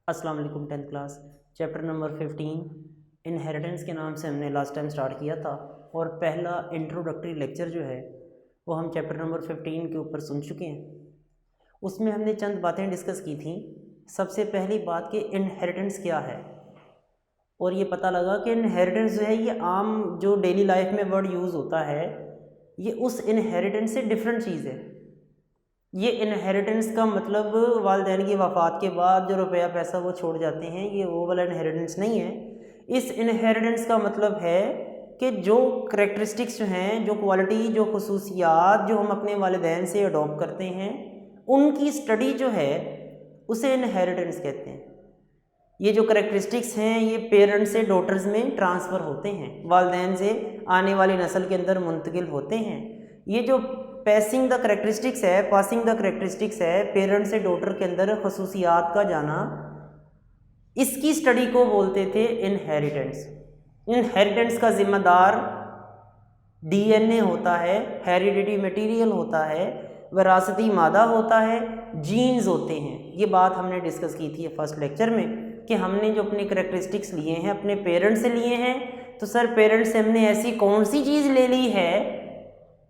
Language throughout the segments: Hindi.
अस्सलाम वालेकुम। 10th class chapter number 15 inheritance के नाम से हमने लास्ट टाइम स्टार्ट किया था और पहला इंट्रोडक्टरी लेक्चर जो है वो हम चैप्टर नंबर 15 के ऊपर सुन चुके हैं। उसमें हमने चंद बातें डिस्कस की थी। सबसे पहली बात कि इनहेरिटेंस क्या है, और ये पता लगा कि इनहेरिटेंस जो है ये आम जो डेली लाइफ में वर्ड यूज़ होता है ये उस इनहेरिटेंस से डिफरेंट चीज़ है। ये इनहेरिटेंस का मतलब वालिदैन की वफ़ात के बाद जो रुपया पैसा वो छोड़ जाते हैं, ये वो वाला इनहेरिटेंस नहीं है। इस इनहेरिटेंस का मतलब है कि जो करैक्टरिस्टिक्स जो हैं, जो क्वालिटी, जो खुसूसियात जो हम अपने वालिदैन से अडॉप्ट करते हैं, उनकी स्टडी जो है उसे इनहेरिटेंस कहते हैं। ये जो करैक्टरिस्टिक्स हैं ये पेरेंट्स से डॉटर्स में ट्रांसफ़र होते हैं, वालिदैन से आने वाली नस्ल के अंदर मुंतकिल होते हैं। ये जो पासिंग द करैक्टरिस्टिक्स है पेरेंट्स से डॉटर के अंदर खसूसियात का जाना, इसकी स्टडी को बोलते थे इनहेरिटेंस। इनहेरिटेंस का ज़िम्मेदार डीएनए होता है, हेरिडिटी मटेरियल होता है, विरासती मादा होता है, जीन्स होते हैं। ये बात हमने डिस्कस की थी फर्स्ट लेक्चर में कि हमने जो अपने करैक्टरिस्टिक्स लिए हैं अपने पेरेंट्स से लिए हैं। तो सर पेरेंट्स से हमने ऐसी कौन सी चीज़ ले ली है,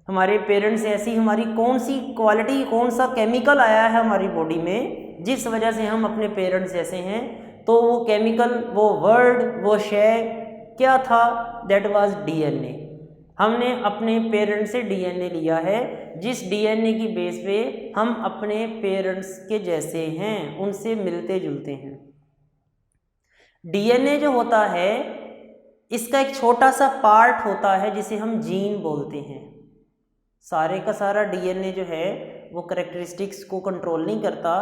हमारे पेरेंट्स से ऐसी हमारी कौन सी क्वालिटी, कौन सा केमिकल आया है हमारी बॉडी में जिस वजह से हम अपने पेरेंट्स जैसे हैं। तो वो केमिकल, वो वर्ड, वो शय क्या था? That was DNA. हमने अपने पेरेंट्स से डीएनए लिया है, जिस डीएनए की बेस पे हम अपने पेरेंट्स के जैसे हैं, उनसे मिलते जुलते हैं। डीएनए जो होता है इसका एक छोटा सा पार्ट होता है जिसे हम जीन बोलते हैं। सारे का सारा डीएनए जो है वो करैक्टरिस्टिक्स को कंट्रोल नहीं करता।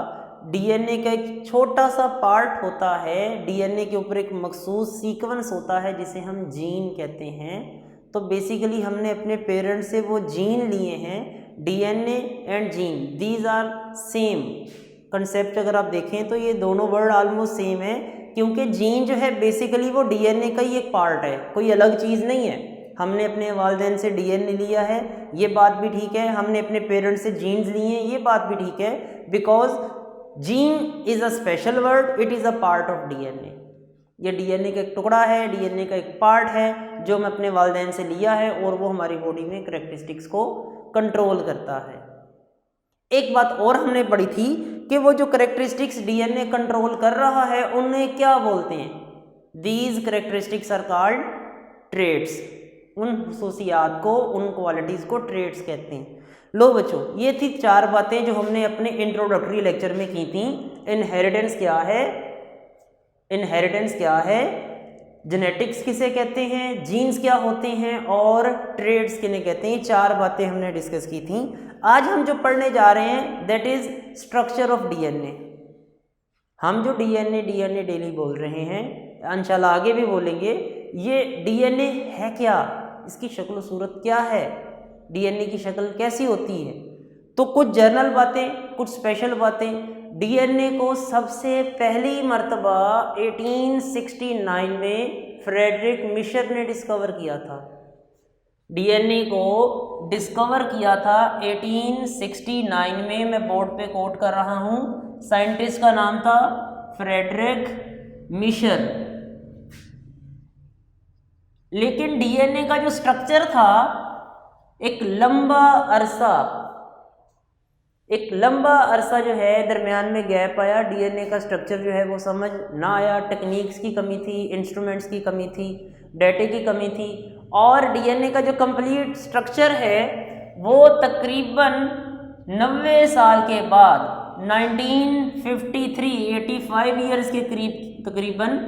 डीएनए का एक छोटा सा पार्ट होता है, डीएनए के ऊपर एक मखसूस सीक्वेंस होता है जिसे हम जीन कहते हैं। तो बेसिकली हमने अपने पेरेंट्स से वो जीन लिए हैं। DNA and gene, these are same concept. अगर आप देखें तो ये दोनों वर्ड ऑलमोस्ट सेम है, क्योंकि जीन जो है बेसिकली वो डीएनए का ही एक पार्ट है, कोई अलग चीज़ नहीं है। हमने अपने वालिदैन से डीएनए लिया है, ये बात भी ठीक है। हमने अपने पेरेंट्स से जीन्स लिए हैं, ये बात भी ठीक है। Because gene is a special word, it is a part of DNA. ये डीएनए का एक टुकड़ा है, डीएनए का एक पार्ट है जो हम अपने वालिदैन से लिया है और वो हमारी बॉडी में करैक्टरिस्टिक्स को कंट्रोल करता है। एक बात और हमने पढ़ी थी कि वो जो करैक्टरिस्टिक्स डीएनए कंट्रोल कर रहा है उन्हें क्या बोलते हैं? These characteristics are called traits. उन खुसूसियात को, उन क्वालिटीज़ को ट्रेट्स कहते हैं। लो बच्चों, ये थी 4 बातें जो हमने अपने इंट्रोडक्टरी लेक्चर में की थी। इनहेरिटेंस क्या है, इनहेरिटेंस क्या है, जेनेटिक्स किसे कहते हैं, जीन्स क्या होते हैं और ट्रेड्स किन्हें कहते हैं। 4 बातें हमने डिस्कस की थी। आज हम जो पढ़ने जा रहे हैं that is structure of DNA. हम जो डीएनए डेली बोल रहे हैं, इंशाल्लाह आगे भी बोलेंगे, ये डीएनए है क्या, इसकी शक्ल सूरत क्या है, डीएनए की शक्ल कैसी होती है। तो कुछ जनरल बातें, कुछ स्पेशल बातें। डीएनए को सबसे पहली मर्तबा 1869 में फ्रेडरिक मिशर ने डिस्कवर किया था। डीएनए को डिस्कवर किया था 1869 में। मैं बोर्ड पे कोट कर रहा हूँ। साइंटिस्ट का नाम था फ्रेडरिक मिशर। लेकिन डीएनए का जो स्ट्रक्चर था, एक लंबा अरसा जो है दरमियान में गैप आया। डीएनए का स्ट्रक्चर जो है वो समझ ना आया। टेक्निक्स की कमी थी, इंस्ट्रूमेंट्स की कमी थी, डेटे की कमी थी। और डीएनए का जो कंप्लीट स्ट्रक्चर है वो तकरीबन 90 साल के बाद 1953, 85 ईयर्स के करीब तकरीबन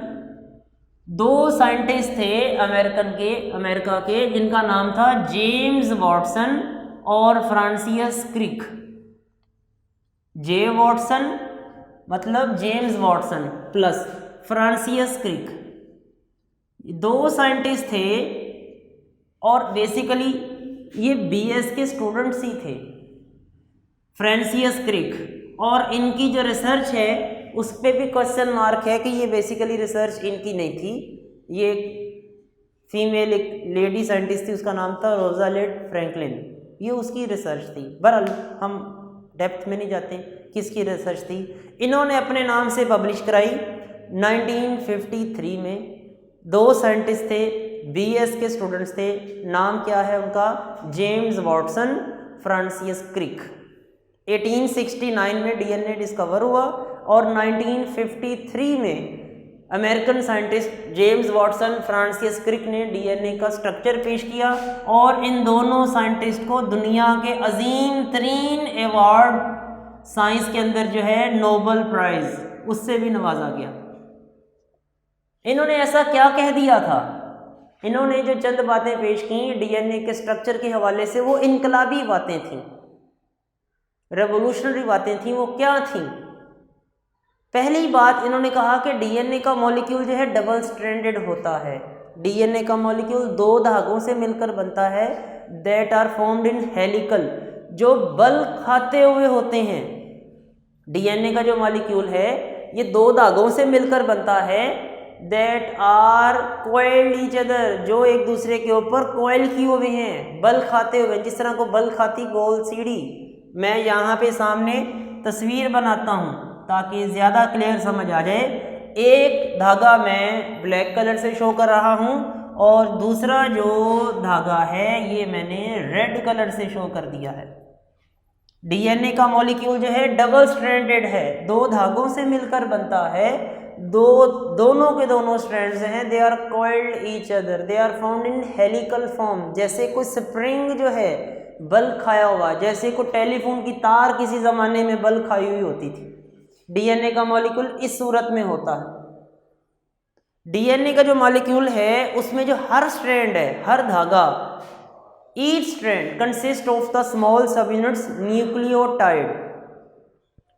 2 साइंटिस्ट थे अमेरिका के, जिनका नाम था जेम्स वॉटसन और फ्रांसिस क्रिक। जे वॉटसन मतलब James Watson plus Francis Crick, 2 scientist थे और बेसिकली ये बीएस के स्टूडेंट्स ही थे, फ्रांसिस क्रिक। और इनकी जो रिसर्च है उस पर भी क्वेश्चन मार्क है कि ये बेसिकली रिसर्च इनकी नहीं थी। ये फीमेल एक लेडी साइंटिस्ट थी, उसका नाम था रोजालिंड फ्रैंकलिन, ये उसकी रिसर्च थी। बहरहाल हम डेप्थ में नहीं जाते किसकी रिसर्च थी। इन्होंने अपने नाम से पब्लिश कराई 1953 में 2 साइंटिस्ट थे, BS के स्टूडेंट्स थे, नाम क्या है उनका, जेम्स वॉटसन, फ्रांसिस क्रिक। 1869 में डीएनए डिस्कवर हुआ और 1953 में American scientist James Watson, Francis Crick ने डीएनए का स्ट्रक्चर पेश किया और इन दोनों साइंटिस्ट को दुनिया के अजीम तरीन अवार्ड साइंस के अंदर जो है नोबेल प्राइज, उससे भी नवाजा गया। इन्होंने ऐसा क्या कह दिया था, इन्होंने जो चंद बातें पेश की डीएनए के स्ट्रक्चर के हवाले से, वो इनकलाबी बातें थीं, रेवोल्यूशनरी बातें थीं। वो क्या थीं? पहली बात इन्होंने कहा कि डीएनए का मॉलिक्यूल जो है डबल स्ट्रैंडेड होता है। डीएनए का मॉलिक्यूल 2 धागों से मिलकर बनता है, that are formed in helical, जो बल खाते हुए होते हैं। डीएनए का जो मॉलिक्यूल है ये 2 धागों से मिलकर बनता है, that are coiled each other, जो एक दूसरे के ऊपर कॉइल किए हुए हैं, बल खाते हुए, जिस तरह को बल खाती गोल सीढ़ी। मैं यहाँ पे सामने तस्वीर बनाता हूँ ताकि ज़्यादा क्लियर समझ आ जाए। एक धागा मैं ब्लैक कलर से शो कर रहा हूँ और दूसरा जो धागा है ये मैंने रेड कलर से शो कर दिया है। डीएनए का मॉलिक्यूल जो है डबल स्ट्रैंडेड है, 2 धागों से मिलकर बनता है, दोनों के दोनों स्ट्रैंड्स हैं, they are coiled each other, they are found in helical form. जैसे कोई स्प्रिंग जो है बल खाया हुआ, जैसे कोई टेलीफोन की तार किसी ज़माने में बल खाई हुई होती थी, डीएनए का मॉलिक्यूल इस सूरत में होता है। डीएनए का जो मॉलिक्यूल है उसमें जो हर स्ट्रैंड है, हर धागा, each strand consist of the small सब यूनिट्स न्यूक्लियोटाइड।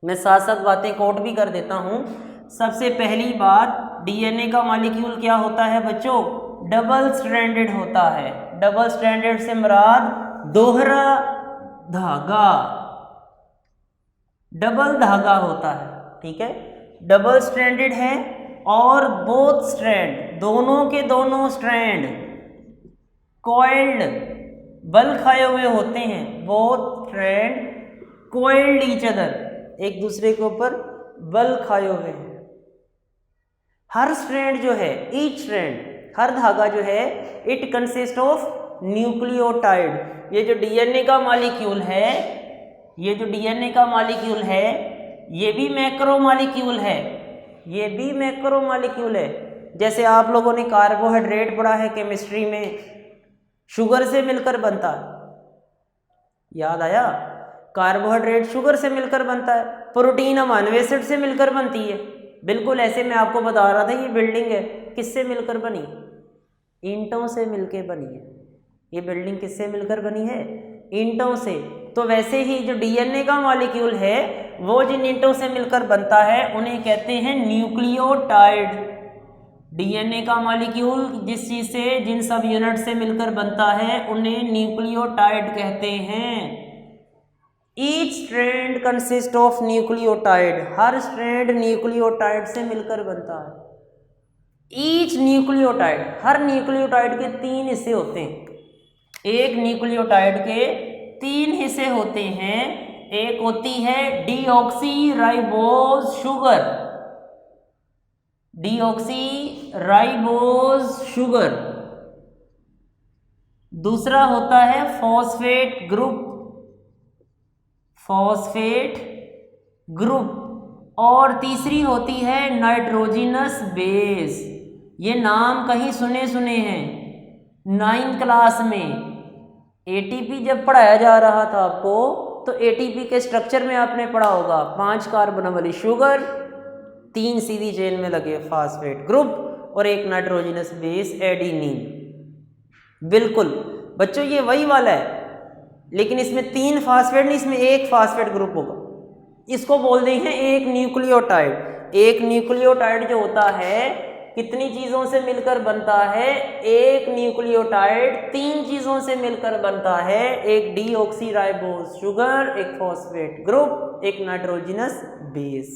मैं साथ साथ बातें कोट भी कर देता हूँ। सबसे पहली बात, डीएनए का मॉलिक्यूल क्या होता है बच्चों, डबल स्ट्रैंडेड होता है। डबल स्ट्रैंडेड से मुराद दोहरा धागा, डबल धागा होता है, ठीक है, डबल स्ट्रैंडेड है। और बोथ स्ट्रैंड, दोनों के दोनों स्ट्रैंड कॉइल्ड, बल खाए हुए होते हैं, both strand coiled each other, एक दूसरे के ऊपर बल खाए हुए हैं। हर स्ट्रैंड जो है, ईच स्ट्रैंड, हर धागा जो है, इट कंसिस्ट ऑफ न्यूक्लियोटाइड। ये जो डीएनए का मॉलिक्यूल है, ये जो डीएनए का मॉलिक्यूल है ये भी मैक्रो मॉलिक्यूल है, ये भी मैक्रो मॉलिक्यूल है। जैसे आप लोगों ने कार्बोहाइड्रेट पढ़ा है केमिस्ट्री में, शुगर से मिलकर बनता है, याद आया, कार्बोहाइड्रेट शुगर से मिलकर बनता है, प्रोटीन अमीनो एसिड से मिलकर बनती है। बिल्कुल ऐसे मैं आपको बता रहा था, ये बिल्डिंग है किससे मिलकर बनी, ईंटों से मिलकर बनी है। ये बिल्डिंग किससे मिलकर बनी है, ईंटों से। तो वैसे ही जो डीएनए का मॉलिक्यूल है वो जिन ईंटों से मिलकर बनता है उन्हें कहते हैं न्यूक्लियोटाइड। डीएनए का मॉलिक्यूल जिस चीज़ से, जिन सब यूनिट से मिलकर बनता है उन्हें न्यूक्लियोटाइड कहते हैं। Each strand consist of nucleotide, her strand nucleotide से मिलकर बनता है। ईच न्यूक्लियोटाइड, हर न्यूक्लियोटाइड के 3 हिस्से होते हैं। एक न्यूक्लियोटाइड के 3 हिस्से होते हैं। एक होती है डीऑक्सीराइबोज शुगर, डीऑक्सीराइबोज शुगर। दूसरा होता है फॉस्फेट ग्रुप, फॉस्फेट ग्रुप। और तीसरी होती है नाइट्रोजिनस बेस। ये नाम कहीं सुने सुने हैं 9th क्लास में। एटीपी जब पढ़ाया जा रहा था आपको तो एटीपी के स्ट्रक्चर में आपने पढ़ा होगा 5 कार्बन वाली शुगर, 3 सीधी चेन में लगे फॉस्फेट ग्रुप और एक नाइट्रोजिनस बेस एडिनिन। बिल्कुल बच्चों ये वही वाला है, लेकिन इसमें 3 फॉस्फेट नहीं, इसमें 1 फॉस्फेट ग्रुप होगा। इसको बोलते हैं एक न्यूक्लियोटाइड। एक न्यूक्लियोटाइड जो होता है कितनी चीज़ों से मिलकर बनता है, एक न्यूक्लियोटाइड 3 चीज़ों से मिलकर बनता है। एक डीऑक्सीराइबोज शुगर, एक फॉस्फेट ग्रुप, एक नाइट्रोजिनस बेस।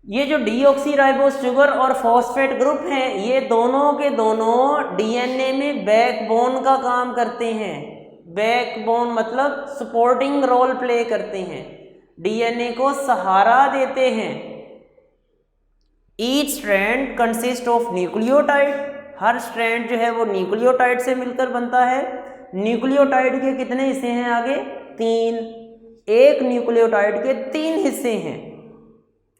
ये जो डीऑक्सीराइबोज शुगर और फॉस्फेट ग्रुप हैं ये दोनों के दोनों डीएनए में बैकबोन का काम करते हैं। बैकबोन मतलब सपोर्टिंग रोल प्ले करते हैं, डीएनए को सहारा देते हैं। Each strand consist of nucleotide, her strand जो है वो न्यूक्लियोटाइड से मिलकर बनता है। न्यूक्लियोटाइड के कितने हिस्से हैं आगे? 3। एक न्यूक्लियोटाइड के 3 हिस्से हैं,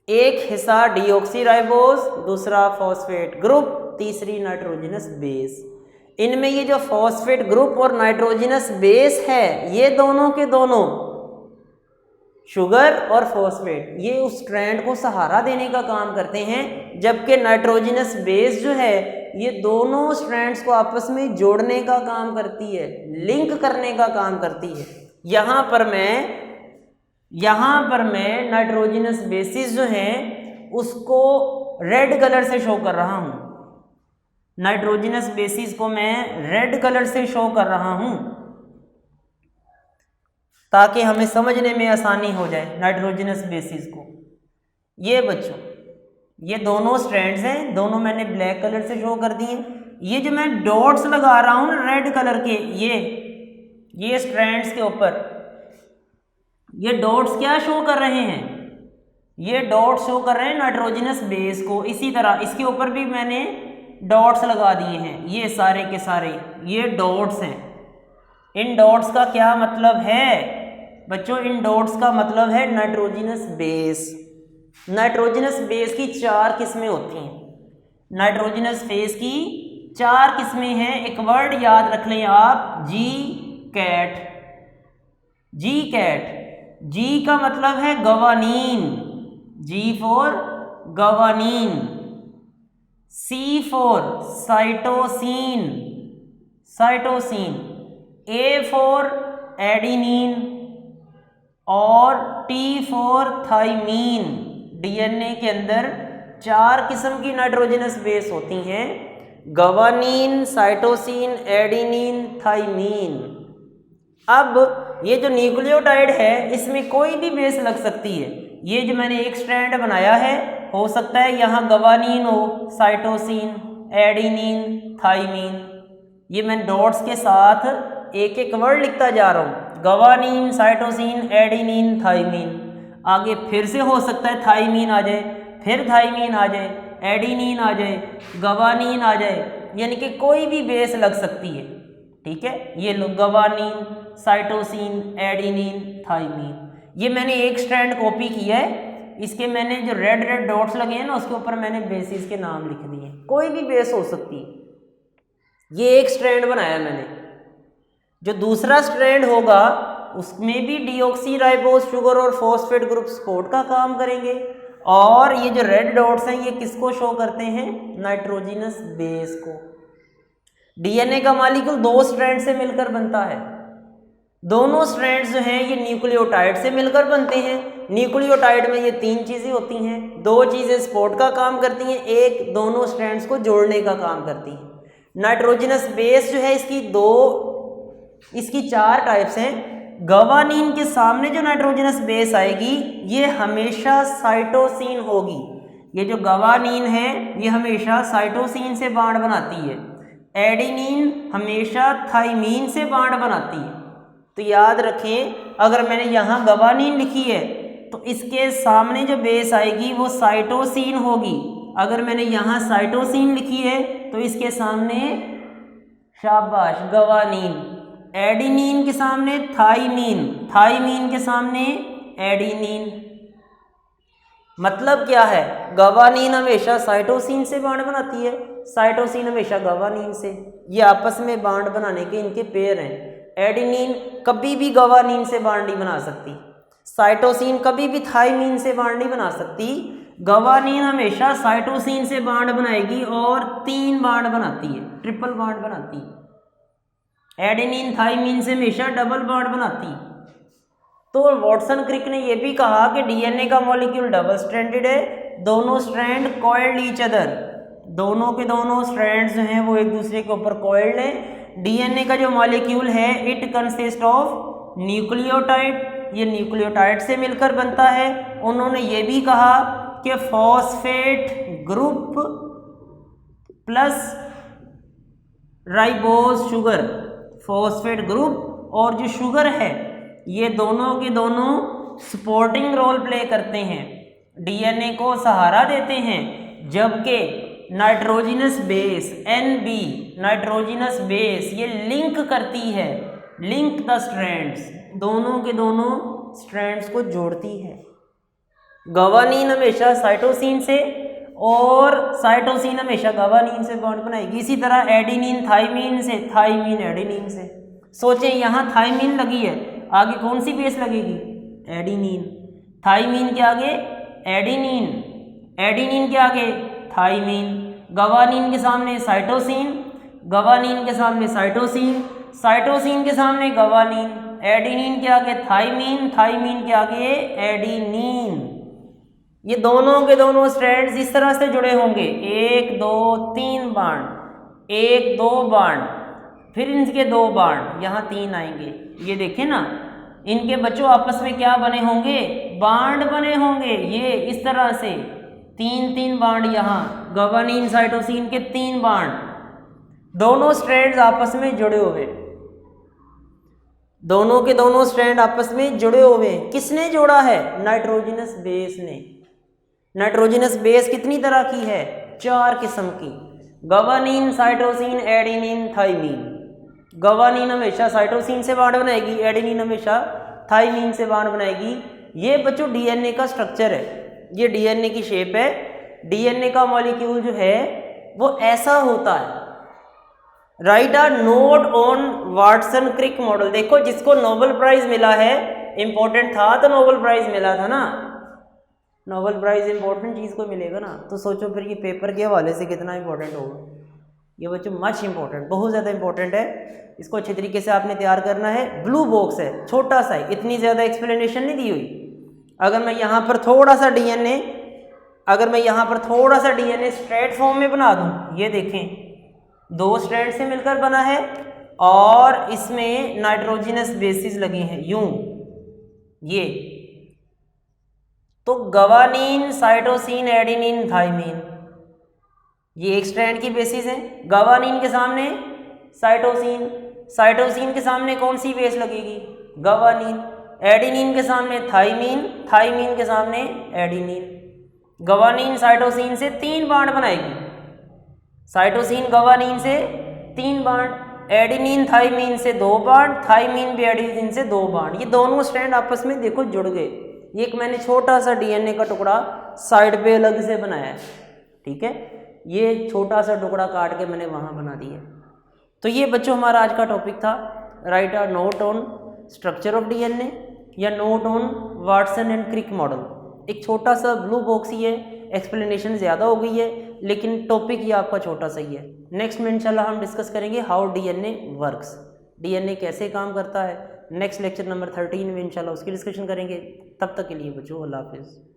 एक हिस्सा डीऑक्सीराइबोस, दूसरा फॉस्फेट ग्रुप, तीसरी नाइट्रोजनस बेस। इनमें ये जो फॉस्फेट ग्रुप और नाइट्रोजनस बेस है, ये दोनों के दोनों, शुगर और फॉस्फेट, ये उस स्ट्रैंड को सहारा देने का काम करते हैं, जबकि नाइट्रोजनस बेस जो है ये दोनों स्ट्रैंड्स को आपस में जोड़ने का काम करती है, लिंक करने का काम करती है। यहाँ पर मैं नाइट्रोजनस बेसिस जो हैं उसको रेड कलर से शो कर रहा हूँ, नाइट्रोजनस बेसिस को मैं रेड कलर से शो कर रहा हूँ ताकि हमें समझने में आसानी हो जाए नाइट्रोजनस बेसिस को। ये बच्चों, ये दोनों स्ट्रैंड्स हैं, दोनों मैंने ब्लैक कलर से शो कर दिए। ये जो मैं डॉट्स लगा रहा हूँ ना रेड कलर के, ये स्ट्रैंड्स के ऊपर ये डॉट्स क्या शो कर रहे हैं? ये डॉट्स शो कर रहे हैं नाइट्रोजनस बेस को। इसी तरह इसके ऊपर भी मैंने डॉट्स लगा दिए हैं, ये सारे के सारे ये डॉट्स हैं। इन डॉट्स का क्या मतलब है बच्चों? इन डॉट्स का मतलब है नाइट्रोजनस बेस। नाइट्रोजनस बेस की 4 किस्में होती हैं। नाइट्रोजनस बेस की 4 किस्में हैं। एक वर्ड याद रख लें आप, जी कैट। जी कैट, जी का मतलब है guanine, G for guanine, C for cytosine, cytosine, A for adenine और टी फॉर थाइमीन। डीएनए के अंदर 4 किस्म की नाइट्रोजनस बेस होती हैं, गवानीन, साइटोसिन, एडिनिन, थाइमीन। अब ये जो न्यूक्लियोटाइड है इसमें कोई भी बेस लग सकती है। ये जो मैंने एक स्ट्रैंड बनाया है, हो सकता है यहाँ गवानीन हो, साइटोसिन, एडिनिन, थाइमीन। ये मैं डॉट्स के साथ एक एक वर्ड लिखता जा रहा हूँ, गवानीन, साइटोसिन, एडिनिन, थाइमीन। आगे फिर से हो सकता है थाइमीन आ जाए, फिर थाइमीन आ जाए, एडिनिन आ जाए, गवानीन आ जाए, यानी कि कोई भी बेस लग सकती है। ठीक है, ये लो गवानीन, साइटोसिन, एडिनिन, थाइमीन। ये मैंने एक स्ट्रैंड कॉपी किया है, इसके मैंने जो रेड रेड डॉट्स लगे हैं ना उसके ऊपर मैंने बेसिस के नाम लिख दिए। कोई भी बेस हो सकती है। ये एक स्ट्रैंड बनाया मैंने। जो दूसरा स्ट्रैंड होगा उसमें भी डीऑक्सीराइबोस शुगर और फॉस्फेट ग्रुप सपोर्ट का काम करेंगे। और ये जो रेड डॉट्स हैं ये किसको शो करते हैं? नाइट्रोजनस बेस को। डीएनए का मॉलिक्यूल 2 स्ट्रैंड से मिलकर बनता है। दोनों स्ट्रैंड्स जो हैं ये न्यूक्लियोटाइड से मिलकर बनते हैं। न्यूक्लियोटाइड में ये 3 चीज़ें होती हैं, 2 चीज़ें सपोर्ट का काम करती हैं, एक दोनों स्ट्रैंड्स को जोड़ने का काम करती हैं। नाइट्रोजनस बेस जो है इसकी 4 टाइप्स हैं। गवानीन के सामने जो नाइट्रोजनस बेस आएगी ये हमेशा साइटोसिन होगी। ये जो गवानीन है ये हमेशा साइटोसिन से बॉन्ड बनाती है। एडिनिन हमेशा थाइमीन से बॉन्ड बनाती है। तो याद रखें, अगर मैंने यहाँ गवानीन लिखी है तो इसके सामने जो बेस आएगी वो साइटोसिन होगी। अगर मैंने यहाँ साइटोसिन लिखी है तो इसके सामने शाबाश गवानीन। एडिनिन के सामने थाइमीन, थाइमीन के सामने एडिनिन। मतलब क्या है? गवानीन हमेशा साइटोसिन से बॉन्ड बनाती है, साइटोसिन हमेशा गवानीन से। ये आपस में बॉन्ड बनाने के इनके पेयर हैं। एडिनिन कभी भी गवानीन से बॉन्ड नहीं बना सकती, साइटोसिन कभी भी थाइमीन से बॉन्ड नहीं बना सकती। गवानीन हमेशा साइटोसिन से बॉन्ड बनाएगी और 3 बॉन्ड बनाती है, ट्रिपल बॉन्ड बनाती है। एडेनिन थाइमीन से हमेशा डबल बॉन्ड बनाती। तो वॉटसन क्रिक ने यह भी कहा कि डीएनए का मॉलिक्यूल डबल स्ट्रैंडेड है, दोनों स्ट्रैंड कॉइल्ड ईच अदर, दोनों के दोनों स्ट्रैंड्स जो हैं वो एक दूसरे के ऊपर कॉइल्ड हैं। डीएनए का जो मॉलिक्यूल है इट कंसिस्ट ऑफ न्यूक्लियोटाइड, ये न्यूक्लियोटाइड से मिलकर बनता है। उन्होंने ये भी कहा कि phosphate group plus ribose sugar, phosphate group और जो शुगर है ये दोनों के दोनों सपोर्टिंग रोल प्ले करते हैं, डीएनए को सहारा देते हैं। जबकि nitrogenous base NB, nitrogenous base ये लिंक करती है, लिंक द स्ट्रैंड्स, दोनों के दोनों स्ट्रैंड्स को जोड़ती है। गवानीन हमेशा साइटोसिन से और साइटोसिन हमेशा गवानीन से बॉन्ड बनाएगी। इसी तरह एडिनिन थाइमीन से, थाइमीन एडिनिन से। सोचें यहाँ थाइमीन लगी है, आगे कौन सी बेस लगेगी? एडिनिन। थाइमीन के आगे एडिनिन, एडिनिन के आगे थाइमीन, गवानीन के सामने साइटोसिन, गवानीन के सामने साइटोसिन, साइटोसिन के सामने गवानीन, एडिनिन के आगे थाइमीन, थाइमीन के आगे एडिनिन। ये दोनों के दोनों स्ट्रैंड्स इस तरह से जुड़े होंगे, 1 2 3 बांड, 1 2 बांड, फिर इनके 2 बांड, यहाँ 3 आएंगे। ये देखें ना, इनके बच्चों आपस में क्या बने होंगे? बांड बने होंगे। ये इस तरह से 3 बांड, यहाँ गवानीन साइटोसिन के 3 बांड, दोनों स्ट्रैंड्स आपस में जुड़े हुए, दोनों के दोनों स्ट्रैंड आपस में जुड़े हुए। किसने जोड़ा है? नाइट्रोजिनस बेस ने। नाइट्रोजिनस बेस कितनी तरह की है? 4 किस्म की, guanine, cytosine, adenine, thiamine. Guanine हमेशा साइटोसिन से बांड बनाएगी, एडिनिन हमेशा थाइमीन से बांड बनाएगी। ये बच्चों डीएनए का स्ट्रक्चर है, ये डीएनए की शेप है। डीएनए का मॉलिक्यूल जो है वो ऐसा होता है। Write a note on Watson Crick model. देखो जिसको नोबेल प्राइज मिला है, इंपॉर्टेंट था तो नोबेल प्राइज मिला था ना, नोबेल प्राइज इंपॉर्टेंट चीज़ को मिलेगा ना, तो सोचो फिर ये पेपर के हवाले से कितना इंपॉर्टेंट होगा। ये बच्चों मच इंपॉर्टेंट, बहुत ज़्यादा इंपॉर्टेंट है। इसको अच्छे तरीके से आपने तैयार करना है। ब्लू बॉक्स है, छोटा सा है, इतनी ज़्यादा एक्सप्लेनेशन नहीं दी हुई। अगर मैं यहाँ पर थोड़ा सा डीएनए, अगर मैं यहाँ पर थोड़ा सा डीएनए स्ट्रेट फॉर्म में बना दूँ, ये देखें 2 स्ट्रैंड से मिलकर बना है और इसमें नाइट्रोजिनस बेसिस लगे हैं यूं, ये तो गवानीन, साइटोसिन, एडिनिन, थाइमीन, ये एक स्ट्रैंड की बेसिस है। गवानीन के सामने साइटोसिन, साइटोसिन के सामने कौन सी बेस लगेगी? गवानीन। एडिनिन के सामने थाइमीन, थाइमीन के सामने एडिनिन। गवानीन साइटोसिन से 3 बांड बनाएगी, साइटोसिन गवानीन से 3 बांड, एडिनिन थाइमीन से 2 बांड, थाइमीन भी एडिनिन से 2 बांड। ये दोनों स्ट्रैंड आपस में देखो जुड़ गए। एक मैंने छोटा सा डीएनए का टुकड़ा साइड पे अलग से बनाया है, ठीक है, ये छोटा सा टुकड़ा काट के मैंने वहाँ बना दिया। तो ये बच्चों हमारा आज का टॉपिक था, write a note on structure of DNA या note on Watson and Crick model. एक छोटा सा ब्लू बॉक्स ही है, एक्सप्लेनेशन ज़्यादा हो गई है लेकिन टॉपिक ये आपका छोटा सा ही है। नेक्स्ट में इंशाल्लाह हम डिस्कस करेंगे हाउ डीएनए वर्क्स, डीएनए कैसे काम करता है। नेक्स्ट लेक्चर नंबर 13 में इंशाल्लाह उसकी डिस्कशन करेंगे। तब तक के लिए बच्चों अल्लाह हाफिज़।